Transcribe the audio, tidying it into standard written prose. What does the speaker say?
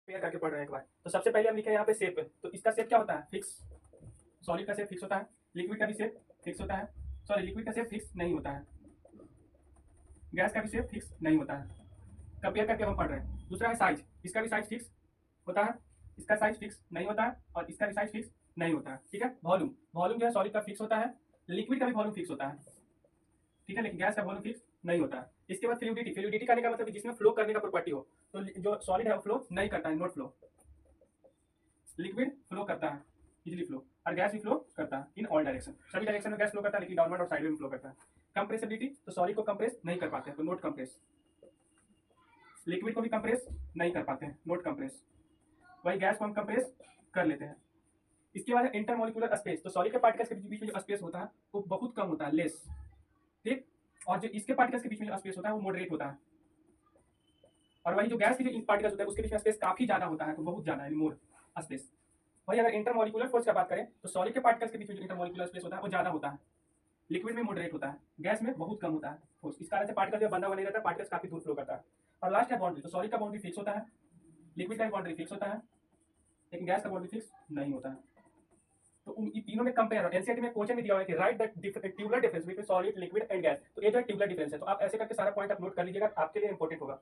Pair करके पढ़ रहे हैं एक बार। तो सबसे पहले हम लिखे यहाँ पे शेप, तो इसका शेप क्या होता है? फिक्स। सॉलिड का शेप फिक्स होता है, लिक्विड का भी शेप फिक्स होता है। सॉरी, लिक्विड का शेप फिक्स नहीं होता है, गैस का भी शेप फिक्स नहीं होता है। कंपेयर करके हम पढ़ रहे हैं। दूसरा है साइज, इसका भी साइज फिक्स होता है, इसका साइज फिक्स नहीं होता है और इसका भी साइज फिक्स नहीं होता है। ठीक है। वॉल्यूम, वॉल्यूम जो है सॉलिड का फिक्स होता है, लिक्विड का भी वॉल्यूम फिक्स होता है। ठीक है, लेकिन गैस का वॉल्यूम फिक्स नहीं होता है। इसके बाद फ्लूइडिटी, फ्लूइडिटी करने का मतलब जिसमें फ्लो करने का प्रॉपर्टी हो। तो जो सॉलिड है वो फ्लो नहीं करता है, नॉट फ्लो। लिक्विड फ्लो करता है, इजिली फ्लो, और गैस भी फ्लो करता है इन ऑल डायरेक्शन। सभी डायरेक्शन में गैस फ्लो करता है, लेकिन डाउनवर्ड और साइड में फ्लो करता है। कंप्रेसिबिलिटी, तो सॉलिड को कंप्रेस नहीं कर पाते हैं, तो नोट कंप्रेस। लिक्विड को भी कंप्रेस नहीं कर पाते हैं, नोट कंप्रेस। वही गैस को हम कंप्रेस कर लेते हैं। इसके बाद इंटरमोलिकुलर स्पेस, तो सॉलिड के पार्टिकल्स के बीच में जो स्पेस होता है वो बहुत कम होता है, लेस। ठीक। और जो इसके पार्टिकल्स के बीच में जो स्पेस होता है वो मॉडरेट होता है। और वही जो गैस के जो पार्टिकल्स होता है उसके बीच में स्पेस काफी ज्यादा होता है, तो बहुत ज्यादा है, मोर स्पेस। वही अगर इंटरमोलिकुलर फोर्स की बात करें तो सॉलिड के पार्टिकल्स के बीच में जो इंटरमोलिकुलर स्पेस होता है वो ज्यादा होता है, लिक्विड में मॉडरेट होता है, गैस में बहुत कम होता है फोर्स। इस कारण से पार्टिकल जो बंधा हुआ नहीं रहता, पार्टिकल्स काफी दूर फ्लो करता है। और लास्ट है बाउंड्री, तो सॉलिड का बाउंड्री फिक्स होता है, लिक्विड का बाउंड्री फिक्स होता है, लेकिन गैस का बाउंड्री फिक्स नहीं होता है। तो उन तीनों में कंपेयर, एनसीईआरटी में क्वेश्चन भी दिया हुआ है कि right the tubular difference between solid, liquid and gas. तो ये जो है ट्यूबुलर डिफरेंस है, तो आप ऐसे करके सारा पॉइंट आप नोट कर लीजिएगा, आपके लिए इंपॉर्टेंट होगा।